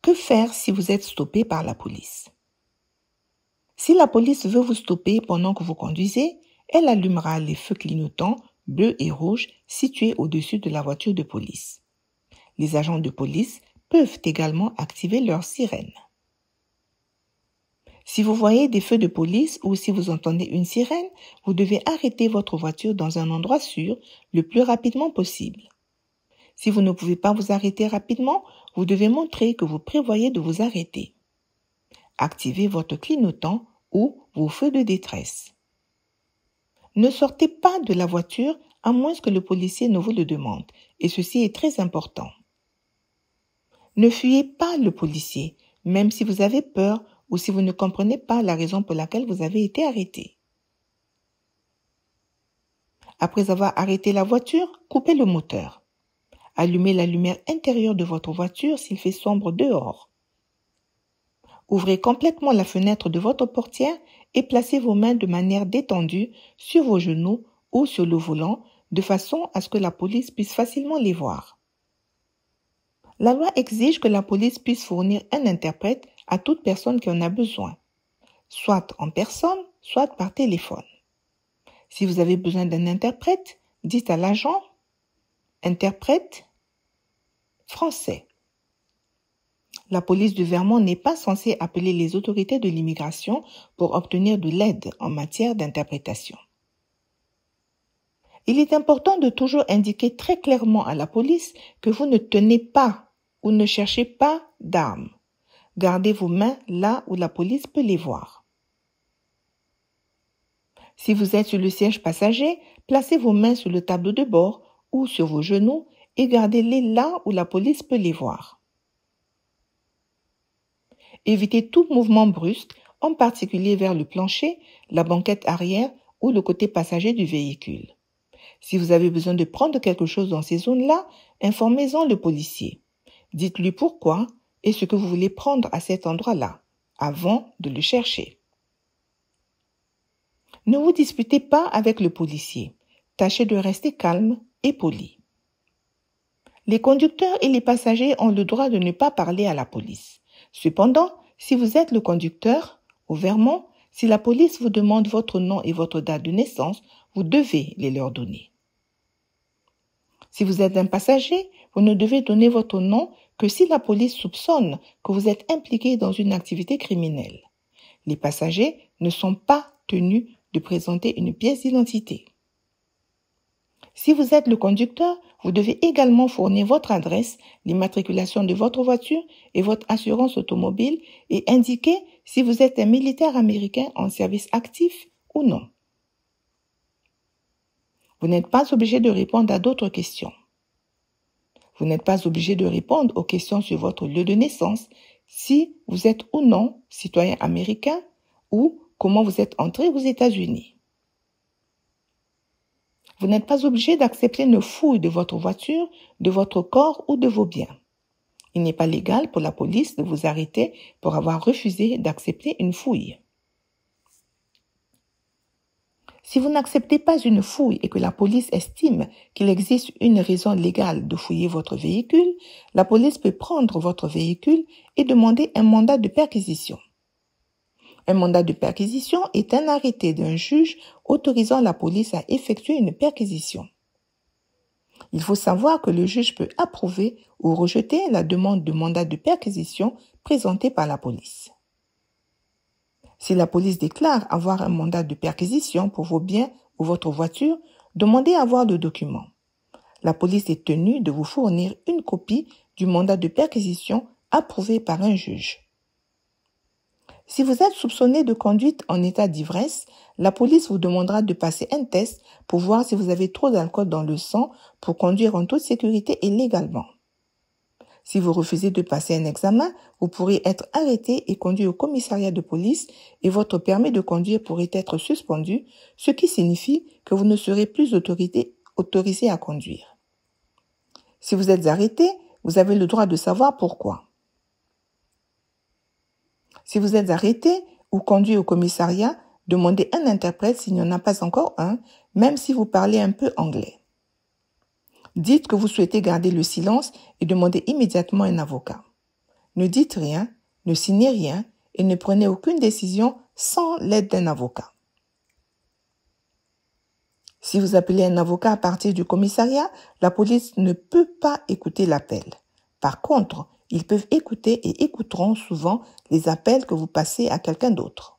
Que faire si vous êtes stoppé par la police? Si la police veut vous stopper pendant que vous conduisez, elle allumera les feux clignotants bleus et rouges situés au-dessus de la voiture de police. Les agents de police peuvent également activer leur sirène. Si vous voyez des feux de police ou si vous entendez une sirène, vous devez arrêter votre voiture dans un endroit sûr le plus rapidement possible. Si vous ne pouvez pas vous arrêter rapidement, vous devez montrer que vous prévoyez de vous arrêter. Activez votre clignotant ou vos feux de détresse. Ne sortez pas de la voiture à moins que le policier ne vous le demande, et ceci est très important. Ne fuyez pas le policier, même si vous avez peur ou si vous ne comprenez pas la raison pour laquelle vous avez été arrêté. Après avoir arrêté la voiture, coupez le moteur. Allumez la lumière intérieure de votre voiture s'il fait sombre dehors. Ouvrez complètement la fenêtre de votre portière et placez vos mains de manière détendue sur vos genoux ou sur le volant de façon à ce que la police puisse facilement les voir. La loi exige que la police puisse fournir un interprète à toute personne qui en a besoin, soit en personne, soit par téléphone. Si vous avez besoin d'un interprète, dites à l'agent « Interprète français ». La police du Vermont n'est pas censée appeler les autorités de l'immigration pour obtenir de l'aide en matière d'interprétation. Il est important de toujours indiquer très clairement à la police que vous ne tenez pas ou ne cherchez pas d'armes. Gardez vos mains là où la police peut les voir. Si vous êtes sur le siège passager, placez vos mains sur le tableau de bord ou sur vos genoux et gardez-les là où la police peut les voir. Évitez tout mouvement brusque, en particulier vers le plancher, la banquette arrière ou le côté passager du véhicule. Si vous avez besoin de prendre quelque chose dans ces zones-là, informez-en le policier. Dites-lui pourquoi et ce que vous voulez prendre à cet endroit-là, avant de le chercher. Ne vous disputez pas avec le policier. Tâchez de rester calme et poli. Les conducteurs et les passagers ont le droit de ne pas parler à la police. Cependant, si vous êtes le conducteur, au Vermont, si la police vous demande votre nom et votre date de naissance, vous devez les leur donner. Si vous êtes un passager, vous ne devez donner votre nom que si la police soupçonne que vous êtes impliqué dans une activité criminelle. Les passagers ne sont pas tenus de présenter une pièce d'identité. Si vous êtes le conducteur, vous devez également fournir votre adresse, l'immatriculation de votre voiture et votre assurance automobile et indiquer si vous êtes un militaire américain en service actif ou non. Vous n'êtes pas obligé de répondre à d'autres questions. Vous n'êtes pas obligé de répondre aux questions sur votre lieu de naissance, si vous êtes ou non citoyen américain ou comment vous êtes entré aux États-Unis. Vous n'êtes pas obligé d'accepter une fouille de votre voiture, de votre corps ou de vos biens. Il n'est pas légal pour la police de vous arrêter pour avoir refusé d'accepter une fouille. Si vous n'acceptez pas une fouille et que la police estime qu'il existe une raison légale de fouiller votre véhicule, la police peut prendre votre véhicule et demander un mandat de perquisition. Un mandat de perquisition est un arrêté d'un juge autorisant la police à effectuer une perquisition. Il faut savoir que le juge peut approuver ou rejeter la demande de mandat de perquisition présentée par la police. Si la police déclare avoir un mandat de perquisition pour vos biens ou votre voiture, demandez à avoir le document. La police est tenue de vous fournir une copie du mandat de perquisition approuvé par un juge. Si vous êtes soupçonné de conduite en état d'ivresse, la police vous demandera de passer un test pour voir si vous avez trop d'alcool dans le sang pour conduire en toute sécurité et légalement. Si vous refusez de passer un examen, vous pourrez être arrêté et conduit au commissariat de police et votre permis de conduire pourrait être suspendu, ce qui signifie que vous ne serez plus autorisé à conduire. Si vous êtes arrêté, vous avez le droit de savoir pourquoi. Si vous êtes arrêté ou conduit au commissariat, demandez un interprète s'il n'y en a pas encore un, même si vous parlez un peu anglais. Dites que vous souhaitez garder le silence et demandez immédiatement un avocat. Ne dites rien, ne signez rien et ne prenez aucune décision sans l'aide d'un avocat. Si vous appelez un avocat à partir du commissariat, la police ne peut pas écouter l'appel. Par contre, ils peuvent écouter et écouteront souvent les appels que vous passez à quelqu'un d'autre.